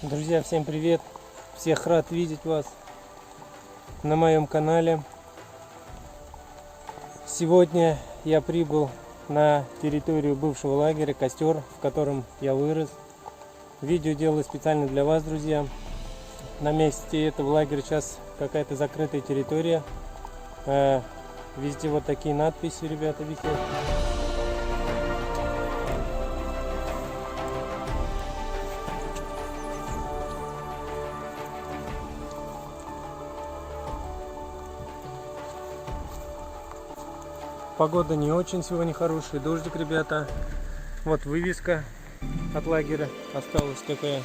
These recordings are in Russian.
Друзья, всем привет! Всех рад видеть вас на моем канале. Сегодня я прибыл на территорию бывшего лагеря, костер, в котором я вырос. Видео делаю специально для вас, друзья. На месте этого лагеря сейчас какая-то закрытая территория. Везде вот такие надписи, ребята, висят. Погода не очень сегодня хорошая, дождик, ребята. Вот вывеска от лагеря осталась какая.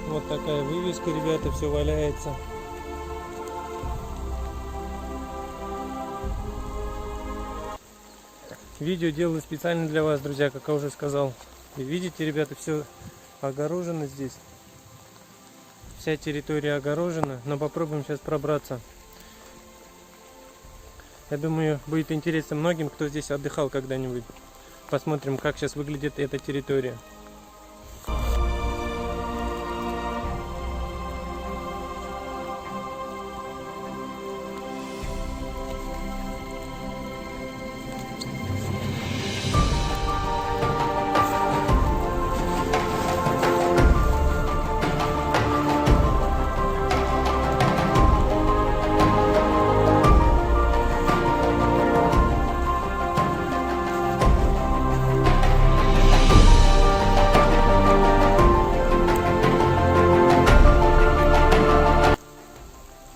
Вот такая вывеска, ребята, все валяется. Видео делаю специально для вас, друзья, как я уже сказал. И видите, ребята, все огорожено здесь. Вся территория огорожена, но попробуем сейчас пробраться. Я думаю, будет интересно многим, кто здесь отдыхал когда-нибудь. Посмотрим, как сейчас выглядит эта территория.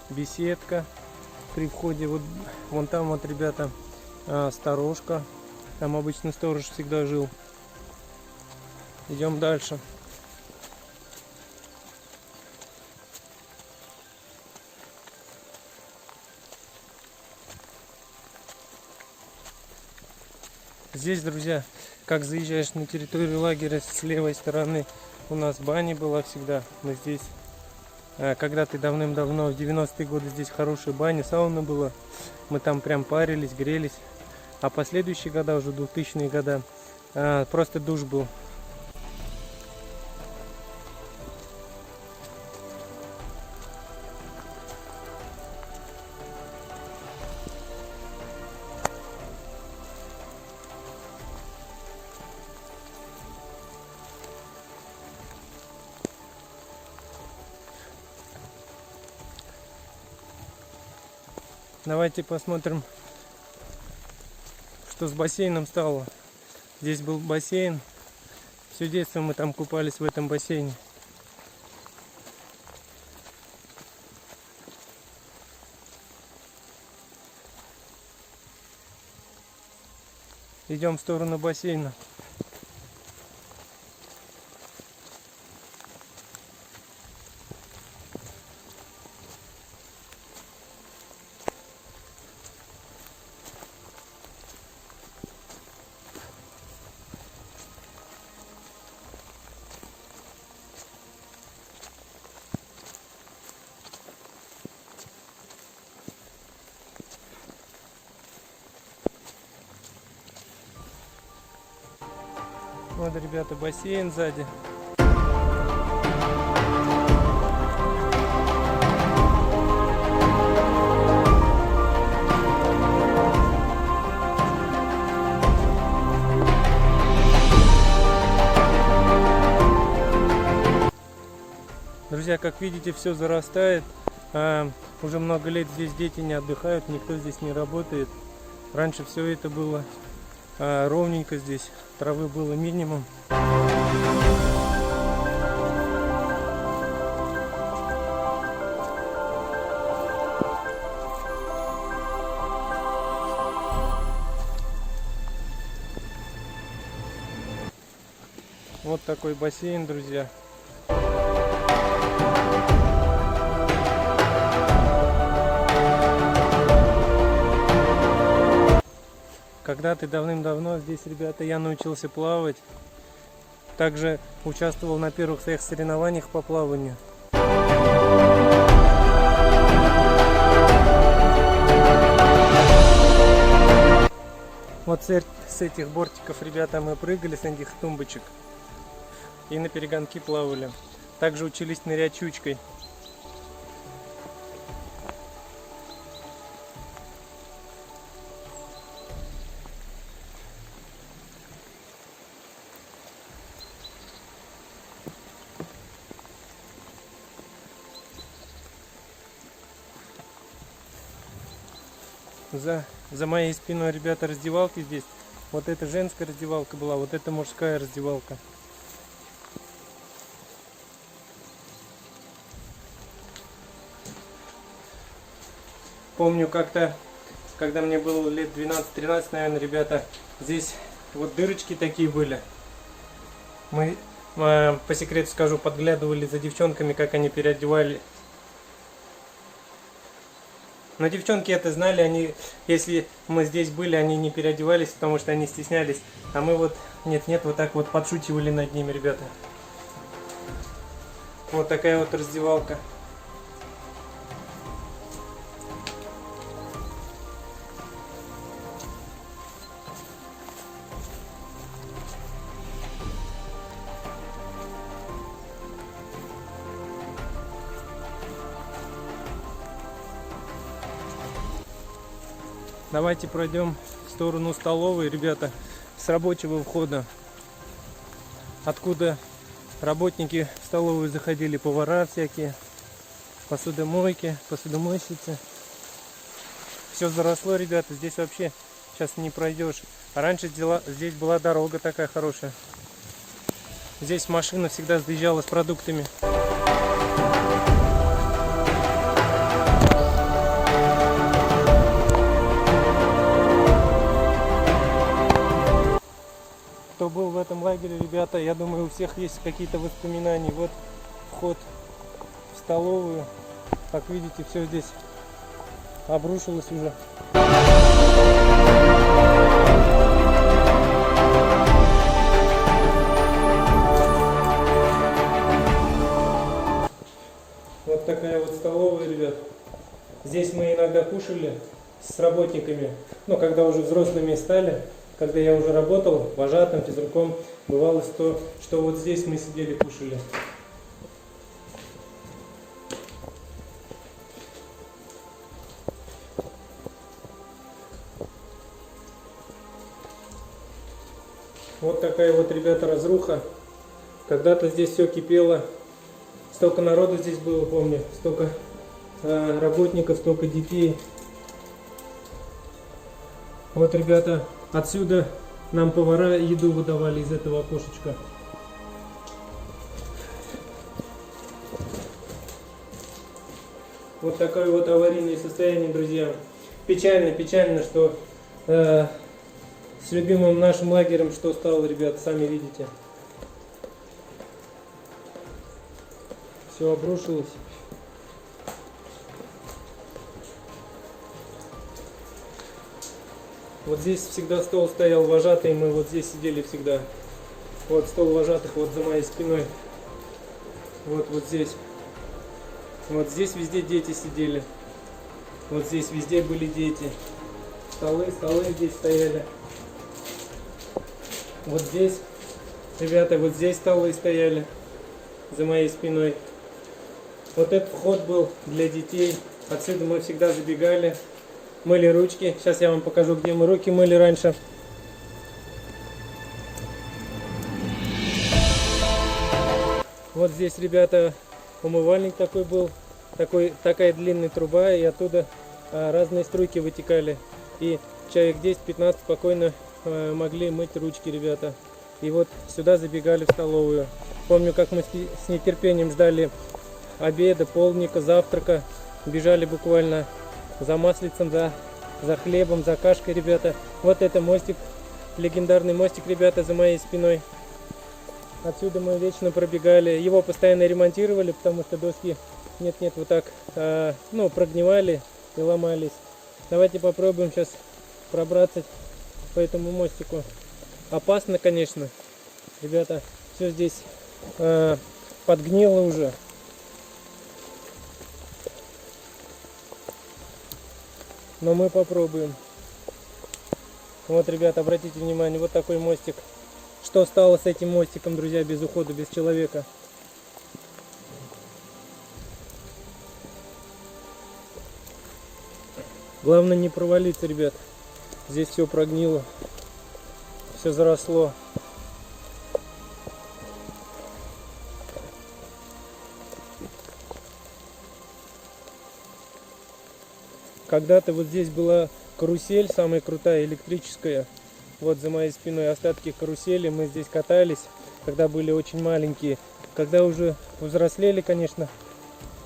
Беседка при входе, вот вон там вот, ребята, сторожка, там обычно сторож всегда жил. Идем дальше. Здесь, друзья, как заезжаешь на территорию лагеря, с левой стороны у нас баня была всегда. Мы здесь когда-то давным-давно, в 90-е годы, здесь хорошая баня, сауна была. Мы там прям парились, грелись. А последующие года, уже 2000-е годы, просто душ был. Давайте посмотрим, что с бассейном стало. Здесь был бассейн. Все детство мы там купались в этом бассейне. Идем в сторону бассейна. Вот, ребята, бассейн сзади. Друзья, как видите, все зарастает. Уже много лет здесь дети не отдыхают, никто здесь не работает. Раньше все это было ровненько здесь, травы было минимум. Вот такой бассейн, друзья. Когда-то давным-давно здесь, ребята, я научился плавать. Также участвовал на первых своих соревнованиях по плаванию. Вот с этих бортиков, ребята, мы прыгали, с этих тумбочек. и на перегонки плавали. Также учились нырять щучкой. За моей спиной, ребята, раздевалки здесь. Вот это женская раздевалка была, вот это мужская раздевалка. Помню как-то, когда мне было лет 12-13, наверное, ребята, здесь вот дырочки такие были. Мы, по секрету скажу, подглядывали за девчонками, как они переодевали. Но девчонки это знали, они, если мы здесь были, они не переодевались, потому что они стеснялись. А мы вот, нет-нет, вот так вот подшучивали над ними, ребята. Вот такая вот раздевалка. Давайте пройдем в сторону столовой, ребята, с рабочего входа, откуда работники в столовую заходили, повара всякие, посудомойки, посудомойщицы. Все заросло, ребята, здесь вообще сейчас не пройдешь. А раньше здесь была дорога такая хорошая. Здесь машина всегда заезжала с продуктами. Кто был в этом лагере, ребята, я думаю, у всех есть какие-то воспоминания. Вот вход в столовую. Как видите, все здесь обрушилось уже. Вот такая вот столовая, ребят. Здесь мы иногда кушали с работниками, ну, когда уже взрослыми стали. Когда я уже работал вожатым, физруком, бывало, что вот здесь мы сидели, кушали. Вот такая вот, ребята, разруха. Когда-то здесь все кипело. Столько народу здесь было, помню. Столько работников, столько детей. Вот, ребята, отсюда нам повара еду выдавали из этого окошечка. Вот такое вот аварийное состояние, друзья. Печально, что с любимым нашим лагерем что стало, ребят, сами видите. Все обрушилось. Вот здесь всегда стол стоял вожатый, мы вот здесь сидели всегда. Вот стол вожатых вот за моей спиной. Вот здесь. Вот здесь везде дети сидели. Вот здесь везде были дети. Столы здесь стояли. Вот здесь, ребята, вот здесь столы стояли за моей спиной. Вот этот вход был для детей. Отсюда мы всегда забегали. Мыли ручки. Сейчас я вам покажу, где мы руки мыли раньше. Вот здесь, ребята, умывальник такой был. Такая длинная труба, и оттуда разные струйки вытекали. И человек 10-15 спокойно могли мыть ручки, ребята. И вот сюда забегали в столовую. Помню, как мы с нетерпением ждали обеда, полдника, завтрака. Бежали буквально за маслицем, за хлебом, за кашкой, ребята. Вот это мостик, легендарный мостик, ребята, за моей спиной. Отсюда мы вечно пробегали. Его постоянно ремонтировали, потому что доски нет-нет вот так прогнивали и ломались. Давайте попробуем сейчас пробраться по этому мостику. Опасно, конечно, ребята. Все здесь подгнило уже. Но мы попробуем. Вот, ребята, обратите внимание, вот такой мостик. что стало с этим мостиком, друзья, без ухода, без человека. Главное не провалиться, ребят. Здесь все прогнило, все заросло. Когда-то вот здесь была карусель, самая крутая, электрическая. Вот за моей спиной остатки карусели. Мы здесь катались, когда были очень маленькие. Когда уже взрослели, конечно,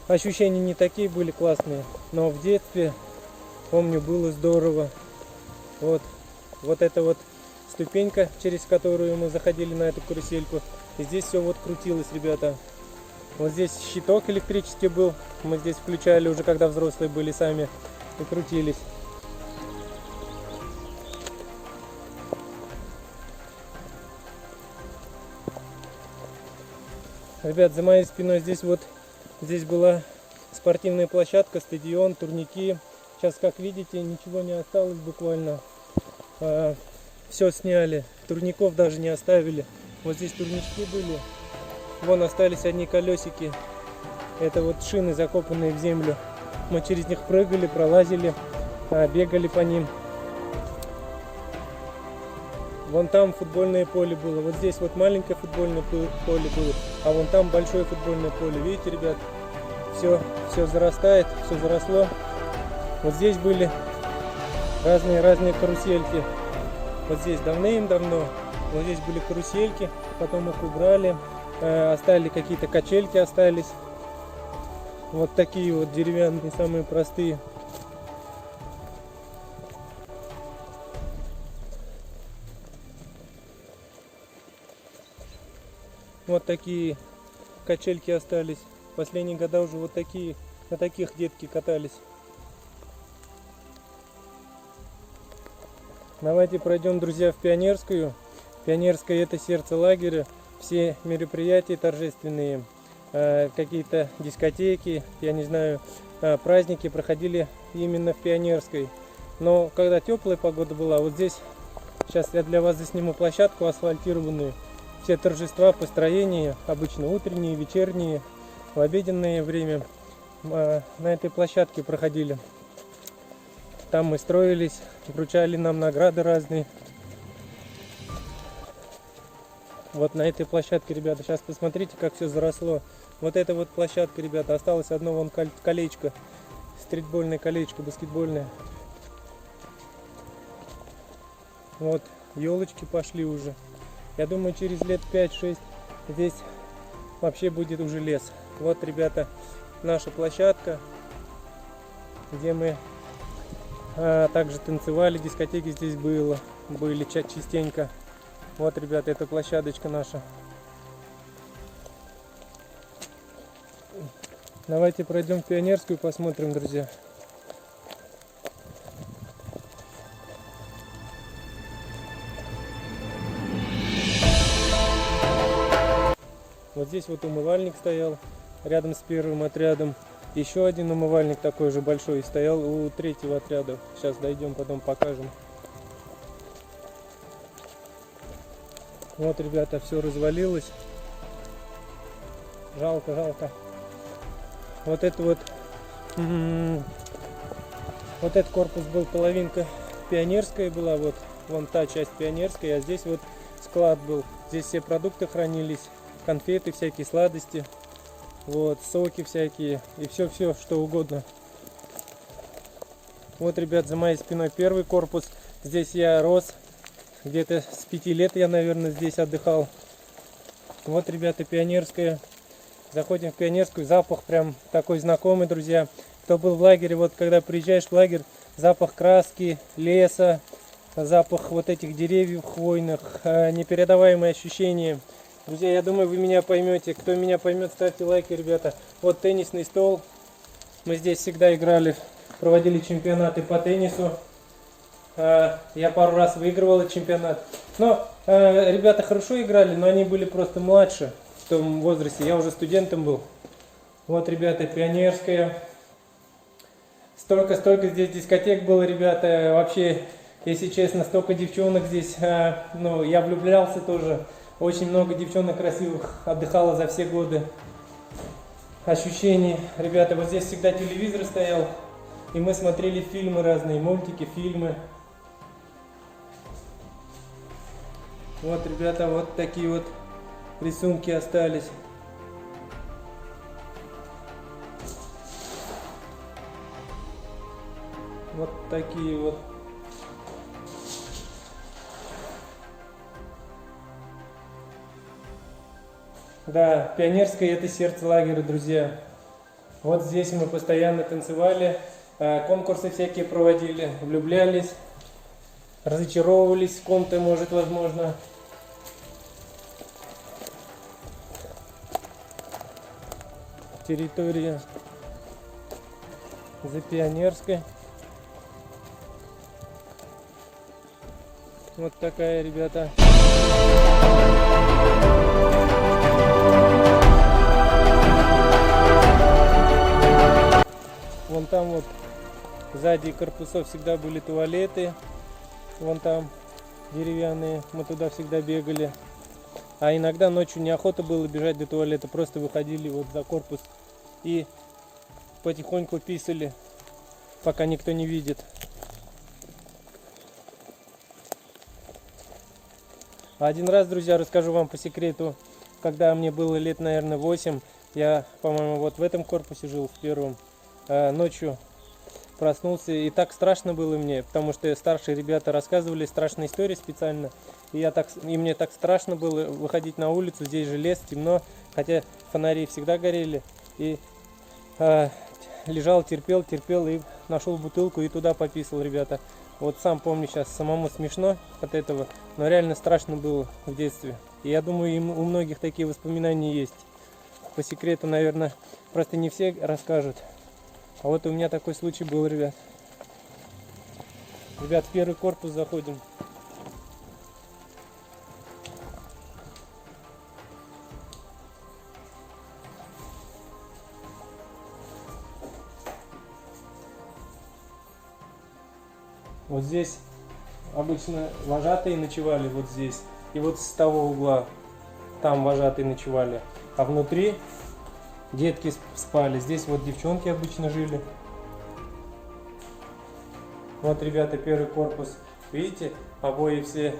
ощущения не такие были классные. Но в детстве, помню, было здорово. Вот эта вот ступенька, через которую мы заходили на эту карусельку. И здесь все вот крутилось, ребята. Вот здесь щиток электрический был. Мы здесь включали уже, когда взрослые были сами. И крутились. Ребят, за моей спиной здесь была спортивная площадка, стадион, турники. Сейчас, как видите, ничего не осталось буквально. Все сняли, турников даже не оставили. Вот здесь турнички были. Вон остались одни колесики. Это вот шины, закопанные в землю. Мы через них прыгали, пролазили, бегали по ним. Вон там футбольное поле было. Вот здесь вот маленькое футбольное поле было. А вон там большое футбольное поле. Видите, ребят? Все зарастает, все заросло. Вот здесь были разные карусельки. Вот здесь давным-давно. Вот здесь были карусельки. Потом их убрали. Остались какие-то качельки остались. Вот такие вот деревянные, самые простые. Вот такие качельки остались. В последние года уже вот такие, на таких детки катались. Давайте пройдем, друзья, в Пионерскую. Пионерская — это сердце лагеря. Все мероприятия торжественные, какие-то дискотеки, я не знаю, праздники проходили именно в Пионерской. Но когда теплая погода была, вот здесь, сейчас я для вас засниму площадку асфальтированную. Все торжества, построения, обычно утренние, вечерние, в обеденное время на этой площадке проходили. Там мы строились, вручали нам награды разные. Вот на этой площадке, ребята, сейчас посмотрите, как все заросло. Вот эта вот площадка, ребята, осталось одно вон колечко, стритбольное колечко, баскетбольное. Вот, елочки пошли уже. Я думаю, через лет 5-6 здесь вообще будет уже лес. Вот, ребята, наша площадка, где мы также танцевали, дискотеки здесь были частенько. Вот, ребята, это площадочка наша. Давайте пройдем в Пионерскую, посмотрим, друзья. Вот здесь вот умывальник стоял рядом с первым отрядом. Еще один умывальник такой же большой стоял у третьего отряда. Сейчас дойдем, потом покажем. Вот, ребята, все развалилось. Жалко, жалко. Вот это вот этот корпус был, половинка Пионерская была, вот вон та часть Пионерская, а здесь вот склад был. Здесь все продукты хранились, конфеты, всякие сладости, вот, соки всякие и все, что угодно. Вот, ребят, за моей спиной первый корпус. Здесь я рос. Где-то с 5 лет я, наверное, здесь отдыхал. Вот, ребята, Пионерская. Заходим в Пионерскую. Запах прям такой знакомый, друзья. Кто был в лагере, вот когда приезжаешь в лагерь, запах краски, леса, запах вот этих деревьев хвойных, непередаваемые ощущения. Друзья, я думаю, вы меня поймете. Кто меня поймет, ставьте лайки, ребята. Вот теннисный стол. Мы здесь всегда играли, проводили чемпионаты по теннису. Я пару раз выигрывал этот чемпионат. Но ребята хорошо играли, но они были просто младше в том возрасте. Я уже студентом был. Вот, ребята, Пионерская. Столько здесь дискотек было, ребята. Вообще, если честно, столько девчонок здесь. Ну, я влюблялся тоже. Очень много девчонок красивых отдыхало за все годы. Ощущений. Ребята, вот здесь всегда телевизор стоял. И мы смотрели фильмы разные, мультики, фильмы. Вот, ребята, вот такие вот рисунки остались. Вот такие вот. Да, Пионерское — это сердце лагеря, друзья. Вот здесь мы постоянно танцевали, конкурсы всякие проводили, влюблялись, разочаровывались в ком-то, может, возможно. Территория за Пионерской. Вот такая, ребята. Вон там вот сзади корпусов всегда были туалеты. Вон там деревянные, мы туда всегда бегали. А иногда ночью неохота было бежать до туалета, просто выходили вот за корпус и потихоньку писали, пока никто не видит. Один раз, друзья, расскажу вам по секрету, когда мне было лет, наверное, 8, я, по-моему, вот в этом корпусе жил, в первом. Ночью проснулся, и так страшно было мне, потому что старшие ребята рассказывали страшные истории специально, и мне так страшно было выходить на улицу, здесь же лес, темно, хотя фонари всегда горели, и лежал, терпел, и нашел бутылку и туда пописал, ребята. Вот сам помню, сейчас самому смешно от этого, но реально страшно было в детстве, и я думаю, у многих такие воспоминания есть. По секрету, наверное, просто не все расскажут. А вот у меня такой случай был, ребят. Ребят, в первый корпус заходим. Вот здесь обычно вожатые ночевали, вот здесь. И вот с того угла там вожатые ночевали. А внутри детки спали. Здесь вот девчонки обычно жили. Вот, ребята, первый корпус. Видите, обои все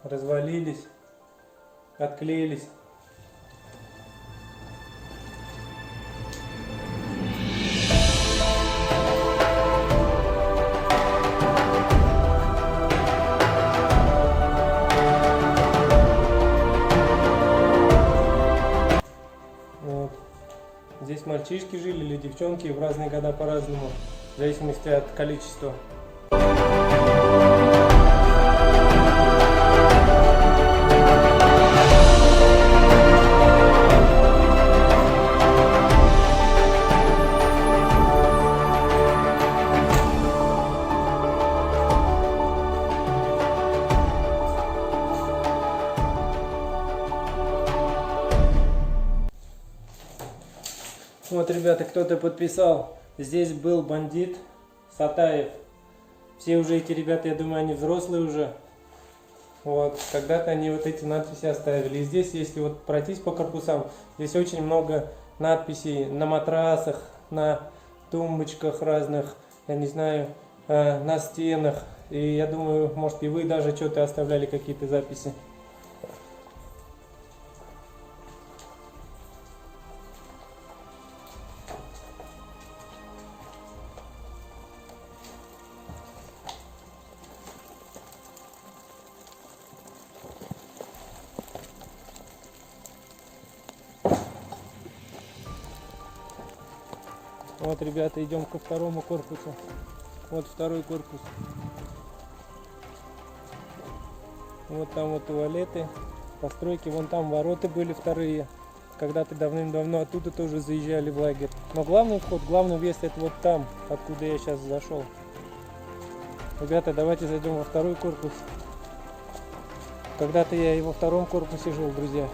развалились, отклеились. Здесь мальчишки жили или девчонки, в разные года по-разному, в зависимости от количества. Вот, ребята, кто-то подписал. Здесь был бандит Сатаев. Все уже эти ребята, я думаю, они взрослые уже. Вот, когда-то они вот эти надписи оставили. И здесь, если вот пройтись по корпусам, здесь очень много надписей на матрасах, на тумбочках разных, я не знаю, на стенах. И я думаю, может, и вы даже что-то оставляли, какие-то записи. Вот, ребята, идем ко второму корпусу. Вот второй корпус. Вот там вот туалеты, постройки. Вон там ворота были вторые. Когда-то давным-давно оттуда тоже заезжали в лагерь. Но главный вход, главный въезд — это вот там, откуда я сейчас зашел. Ребята, давайте зайдем во второй корпус. Когда-то я и во втором корпусе жил, друзья.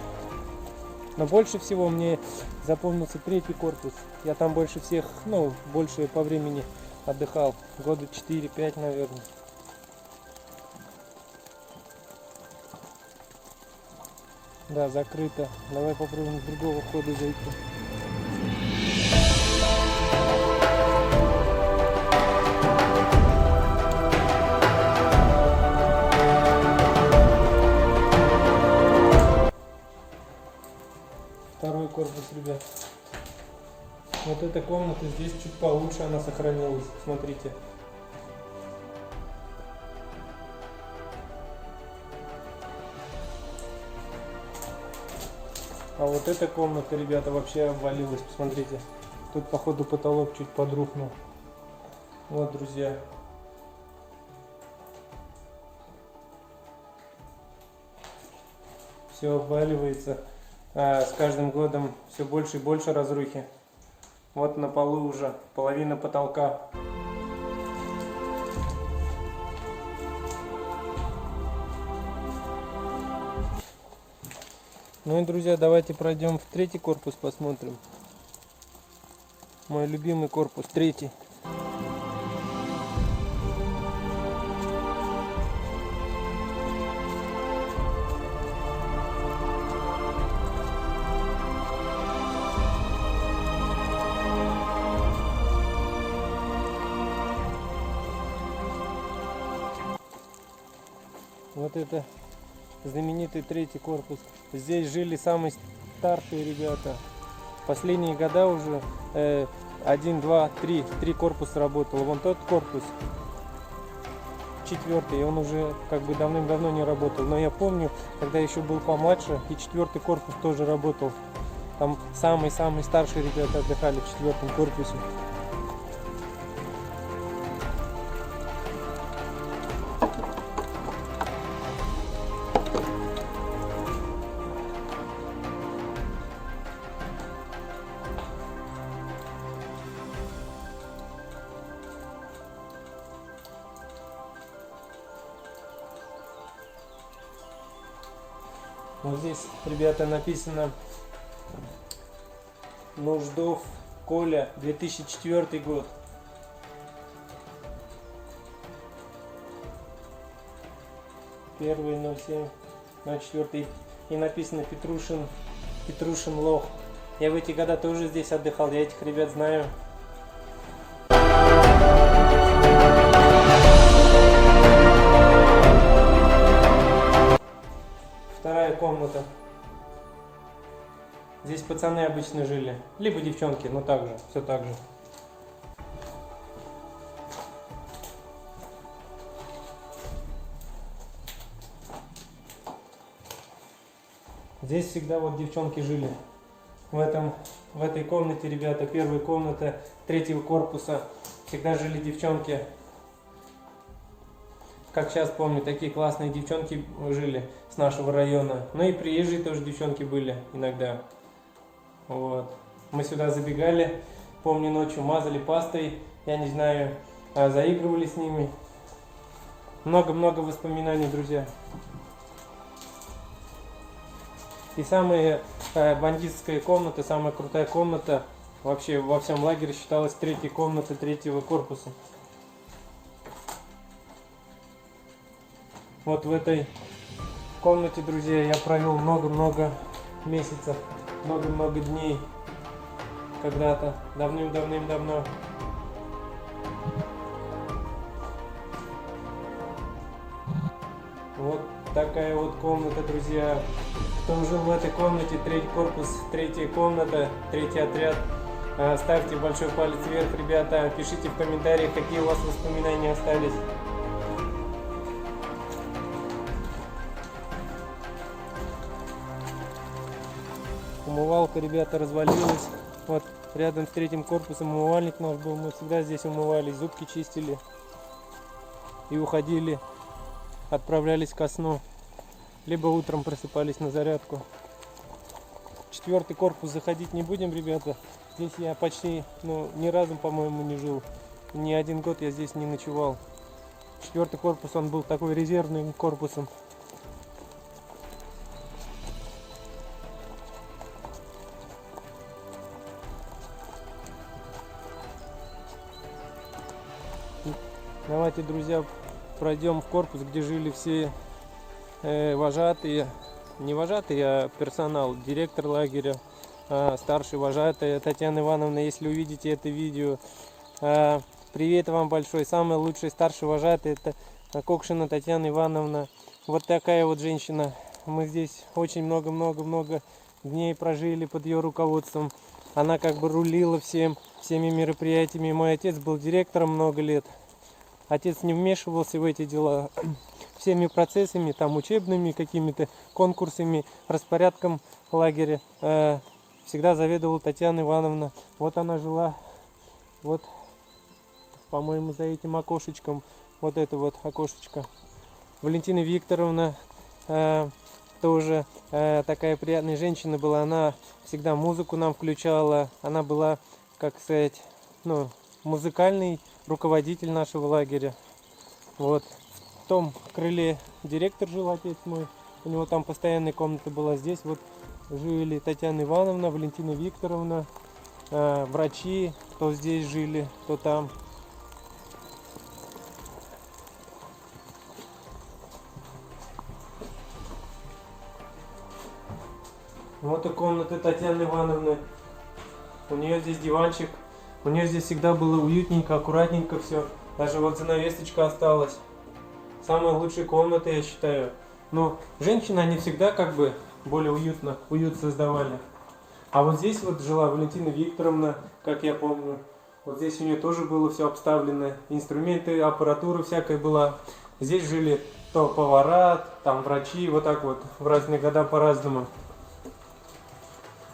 Но больше всего мне запомнился третий корпус. Я там больше всех, больше по времени отдыхал. Года 4-5, наверное. Да, закрыто. Давай попробуем с другого входа зайти. Второй корпус, ребят. Вот эта комната здесь чуть получше она сохранилась. Смотрите. А вот эта комната, ребята, вообще обвалилась. Посмотрите. Тут, походу, потолок чуть подрухнул. Вот, друзья. Все обваливается. А с каждым годом все больше и больше разрухи. Вот на полу уже половина потолка. Ну и, друзья, давайте пройдем в третий корпус, посмотрим. Мой любимый корпус, третий. Вот это знаменитый третий корпус. Здесь жили самые старшие ребята. В последние года уже 1, 2, 3 корпуса работал. Вон тот корпус, четвертый, он уже как бы давным-давно не работал. Но я помню, когда еще был помладше, и четвертый корпус тоже работал. Там самые-самые старшие ребята отдыхали в четвертом корпусе. Вот здесь, ребята, написано Нуждов Коля, 2004 год. Первый 07/04. И написано Петрушин Лох. Я в эти года тоже здесь отдыхал, я этих ребят знаю. Вторая комната. Здесь пацаны обычно жили, либо девчонки, но также, все так же. Здесь всегда вот девчонки жили. В этой комнате, ребята, первая комната третьего корпуса, всегда жили девчонки. Как сейчас помню, такие классные девчонки жили с нашего района. Ну и приезжие тоже девчонки были иногда. Вот. Мы сюда забегали, помню, ночью мазали пастой, я не знаю, заигрывали с ними. Много-много воспоминаний, друзья. И самая бандитская комната, самая крутая комната вообще во всем лагере считалась третья комната третьего корпуса. Вот в этой комнате, друзья, я провел много-много месяцев, много-много дней, когда-то, давным-давным-давно. Вот такая вот комната, друзья. Кто жил в этой комнате, третий корпус, третья комната, третий отряд, ставьте большой палец вверх, ребята, пишите в комментариях, какие у вас воспоминания остались. Умывалка, ребята, развалилась. Вот рядом с третьим корпусом умывальник наш был. Мы всегда здесь умывались, зубки чистили и уходили, отправлялись ко сну. Либо утром просыпались на зарядку. Четвертый корпус заходить не будем, ребята. Здесь я почти, ни разу, по-моему, не жил. Ни один год я здесь не ночевал. Четвертый корпус, он был такой резервным корпусом. Давайте, друзья, пройдем в корпус, где жили все вожатые, не вожатый, а персонал, директор лагеря, старший вожатый Татьяна Ивановна, если увидите это видео, привет вам большой, самый лучший старший вожатый, это Кокшина Татьяна Ивановна. Вот такая вот женщина. Мы здесь очень много дней прожили под ее руководством. Она как бы рулила всеми мероприятиями. Мой отец был директором много лет. Отец не вмешивался в эти дела. Всеми процессами, там учебными какими-то конкурсами, распорядком лагеря всегда заведовала Татьяна Ивановна. Вот она жила, вот, по-моему, за этим окошечком. Вот это вот окошечко. Валентина Викторовна тоже такая приятная женщина была. Она всегда музыку нам включала. Она была, как сказать, ну, музыкальный руководитель нашего лагеря. Вот. В том крыле директор жил, отец мой. У него там постоянная комната была. Здесь вот жили Татьяна Ивановна, Валентина Викторовна, врачи, кто здесь жили, кто там. Вот и комната Татьяны Ивановны. У нее здесь диванчик. У нее здесь всегда было уютненько, аккуратненько все. Даже вот занавесочка осталась. Самая лучшая комната, я считаю. Но женщины, они всегда как бы более уют создавали. А вот здесь вот жила Валентина Викторовна, как я помню. Вот здесь у нее тоже было все обставлено. Инструменты, аппаратура всякая была. Здесь жили то повара, там врачи, вот так вот. В разные года по-разному.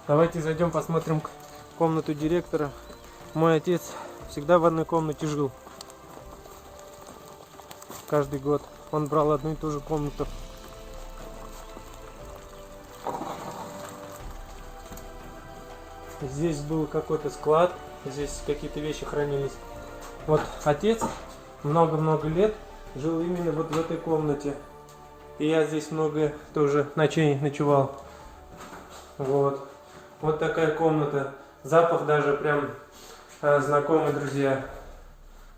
Давайте зайдем, посмотрим комнату директора. Мой отец всегда в одной комнате жил. Каждый год он брал одну и ту же комнату. Здесь был какой-то склад, здесь какие-то вещи хранились. Вот отец много-много лет жил именно вот в этой комнате. И я здесь много тоже ночей ночевал. Вот. Вот такая комната. Запах даже прям знакомый, друзья.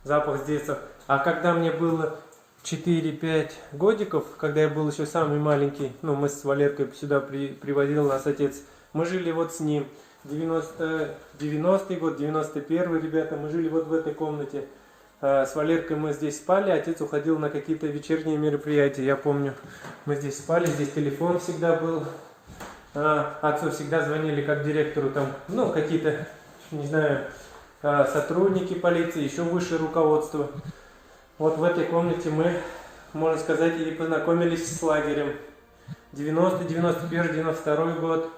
Запах с детства. А когда мне было 4-5 годиков, когда я был еще самый маленький, ну, мы с Валеркой сюда приводил нас отец. Мы жили вот с ним. 90-й год, 91-й, ребята, мы жили вот в этой комнате. С Валеркой мы здесь спали, отец уходил на какие-то вечерние мероприятия, я помню. Мы здесь спали, здесь телефон всегда был. Отцу всегда звонили как директору, там, ну, какие-то, не знаю, сотрудники полиции, еще высшее руководство. Вот в этой комнате мы, можно сказать, и познакомились с лагерем. 90, 91, 92 год.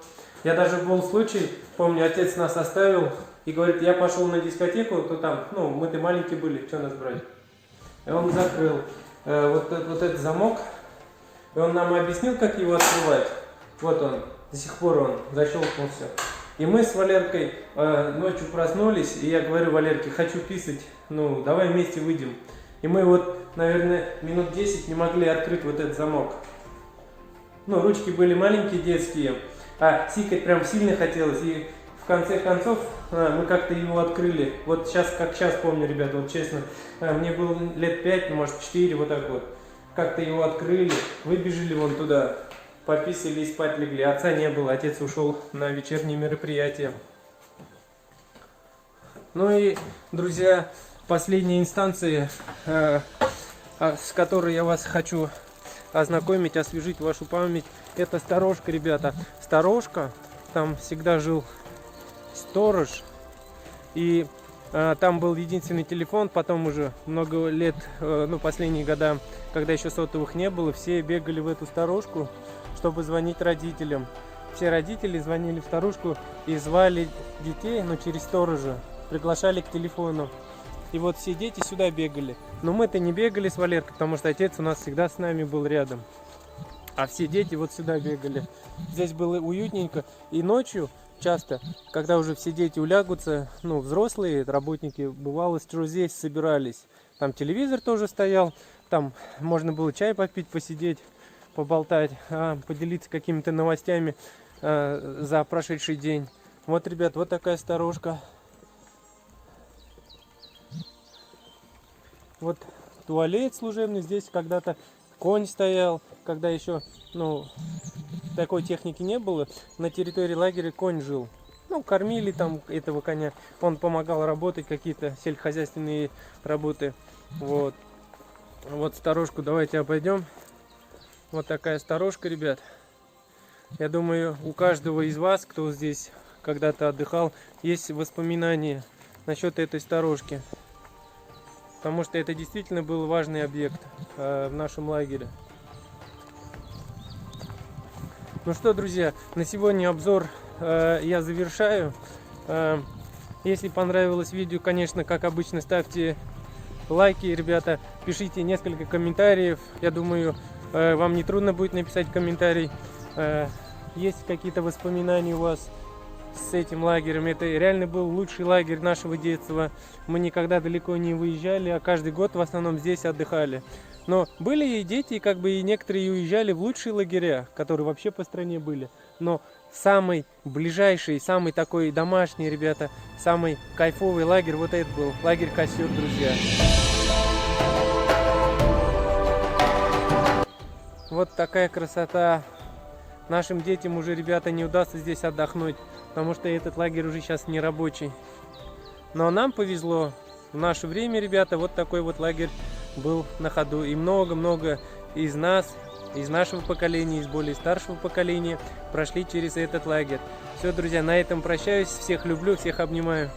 Я даже был случай, помню, отец нас оставил и говорит, я пошел на дискотеку, то там, ну, мы-то маленькие были, что нас брать. И он закрыл вот этот замок, и он нам объяснил, как его открывать. Вот он, до сих пор он защелкнул все. И мы с Валеркой ночью проснулись, и я говорю Валерке, хочу писать, ну, давай вместе выйдем. И мы вот, наверное, минут 10 не могли открыть вот этот замок. Ну, ручки были маленькие, детские, а сикать прям сильно хотелось. И в конце концов мы как-то его открыли. Вот сейчас, как сейчас помню, ребята, вот честно, мне было лет 5, ну, может 4, вот так вот. Как-то его открыли, выбежали вон туда, пописали и спать легли. Отца не было, отец ушел на вечерние мероприятия. Ну и, друзья, последняя инстанция, с которой я вас хочу ознакомить, освежить вашу память, это сторожка, ребята. Сторожка, там всегда жил сторож, и там был единственный телефон. Потом уже много лет, ну, последние года, когда еще сотовых не было, все бегали в эту сторожку, чтобы звонить родителям. Все родители звонили в сторожку и звали детей, но через сторожа, приглашали к телефону. И вот все дети сюда бегали. Но мы-то не бегали с Валеркой, потому что отец у нас всегда с нами был рядом. А все дети вот сюда бегали. Здесь было уютненько. И ночью часто, когда уже все дети улягутся, ну, взрослые работники, бывало, что здесь собирались. Там телевизор тоже стоял, там можно было чай попить, посидеть, поболтать, поделиться какими-то новостями за прошедший день. Вот, ребят, вот такая сторожка. Вот туалет служебный, здесь когда-то конь стоял, когда еще, ну, такой техники не было. На территории лагеря конь жил. Ну, кормили там этого коня. Он помогал работать, какие-то сельскохозяйственные работы. Вот. Вот сторожку давайте обойдем. Вот такая сторожка, ребят. Я думаю, у каждого из вас, кто здесь когда-то отдыхал, есть воспоминания насчет этой сторожки. Потому что это действительно был важный объект в нашем лагере. Ну что, друзья, на сегодня обзор я завершаю. Если понравилось видео, конечно, как обычно, ставьте лайки, ребята. Пишите несколько комментариев. Я думаю, вам не трудно будет написать комментарий. Есть какие-то воспоминания у вас с этим лагерем? Это реально был лучший лагерь нашего детства. Мы никогда далеко не выезжали, а каждый год в основном здесь отдыхали. Но были и дети, как бы и некоторые уезжали в лучшие лагеря, которые вообще по стране были. Но самый ближайший, самый такой домашний, ребята, самый кайфовый лагерь, вот этот был лагерь Костер, друзья. Вот такая красота. Нашим детям уже, ребята, не удастся здесь отдохнуть, потому что этот лагерь уже сейчас не рабочий. Но нам повезло. В наше время, ребята, вот такой вот лагерь был на ходу. И много-много из нас, из нашего поколения, из более старшего поколения прошли через этот лагерь. Все, друзья, на этом прощаюсь. Всех люблю, всех обнимаю.